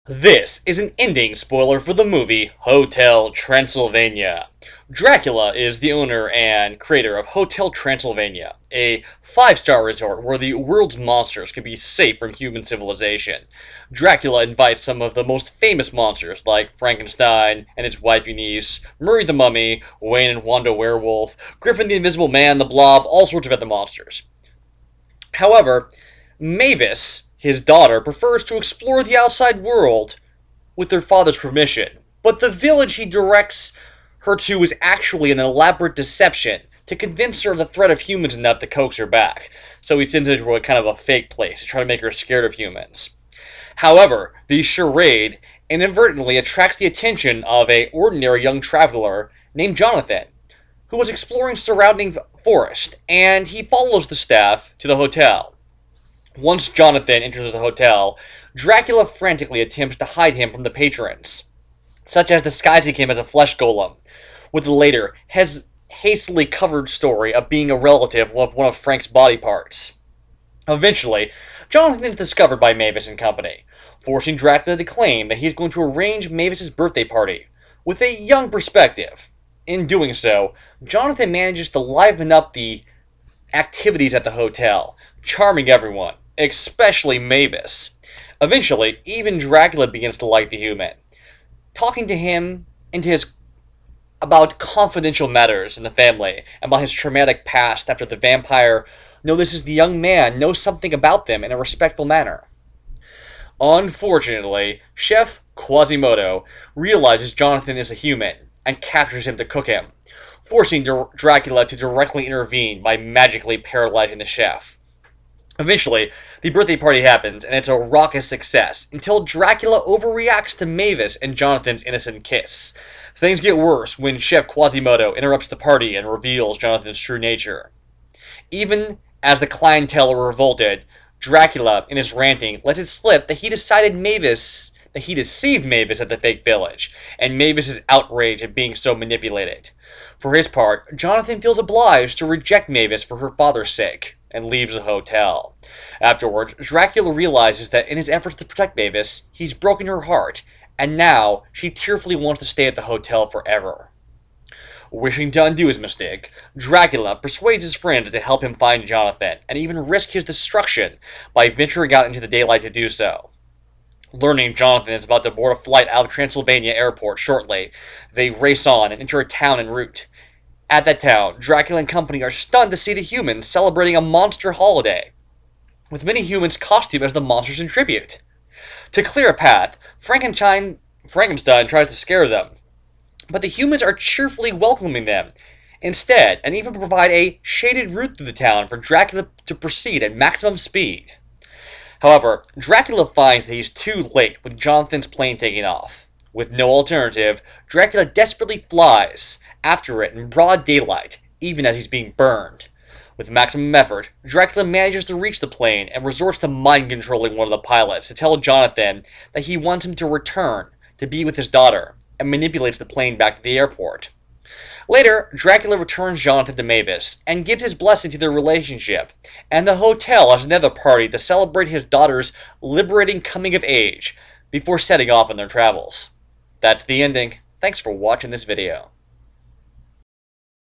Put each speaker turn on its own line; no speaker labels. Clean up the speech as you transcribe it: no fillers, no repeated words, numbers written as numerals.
This is an ending spoiler for the movie Hotel Transylvania. Dracula is the owner and creator of Hotel Transylvania, a five-star resort where the world's monsters can be safe from human civilization. Dracula invites some of the most famous monsters like Frankenstein and his wife Eunice, Murray the Mummy, Wayne and Wanda Werewolf, Griffin the Invisible Man, the Blob, all sorts of other monsters. However, Mavis, his daughter, prefers to explore the outside world with their father's permission, but the village he directs her to is actually an elaborate deception to convince her of the threat of humans enough to coax her back, so he sends her to a kind of a fake place to try to make her scared of humans. However, the charade inadvertently attracts the attention of an ordinary young traveler named Jonathon, who was exploring surrounding forest, and he follows the staff to the hotel. Once Jonathon enters the hotel, Dracula frantically attempts to hide him from the patrons, such as disguising him as a Flesh Golem, with the later hastily covered story of being a relative of one of Frank's body parts. Eventually, Jonathon is discovered by Mavis and company, forcing Dracula to claim that he is going to arrange Mavis's birthday party, with a young perspective. In doing so, Jonathon manages to liven up the activities at the hotel, charming everyone, especially Mavis. Eventually, even Dracula begins to like the human, talking to him about confidential matters in the family, about his traumatic past after the vampire notices the young man knows something about them in a respectful manner. Unfortunately, Chef Quasimodo realizes Jonathon is a human and captures him to cook him, forcing Dracula to directly intervene by magically paralyzing the chef. Eventually, the birthday party happens, and it's a raucous success, until Dracula overreacts to Mavis and Jonathon's innocent kiss. Things get worse when Chef Quasimodo interrupts the party and reveals Jonathon's true nature. Even as the clientele are revolted, Dracula, in his ranting, lets it slip that he deceived Mavis at the fake village, and Mavis is outraged at being so manipulated. For his part, Jonathon feels obliged to reject Mavis for her father's sake, and leaves the hotel. Afterwards, Dracula realizes that in his efforts to protect Mavis, he's broken her heart, and now she tearfully wants to stay at the hotel forever. Wishing to undo his mistake, Dracula persuades his friends to help him find Jonathon, and even risk his destruction by venturing out into the daylight to do so. Learning Jonathon is about to board a flight out of Transylvania airport shortly, they race on and enter a town en route. At that town, Dracula and company are stunned to see the humans celebrating a monster holiday, with many humans costumed as the monsters in tribute. To clear a path, Frankenstein tries to scare them, but the humans are cheerfully welcoming them instead, and even provide a shaded route through the town for Dracula to proceed at maximum speed. However, Dracula finds that he's too late with Jonathon's plane taking off. With no alternative, Dracula desperately flies after it in broad daylight, even as he's being burned. With maximum effort, Dracula manages to reach the plane and resorts to mind-controlling one of the pilots to tell Jonathon that he wants him to return to be with his daughter, and manipulates the plane back to the airport. Later, Dracula returns Jonathon to Mavis, and gives his blessing to their relationship, and the hotel has another party to celebrate his daughter's liberating coming of age, before setting off on their travels. That's the ending. Thanks for watching this video.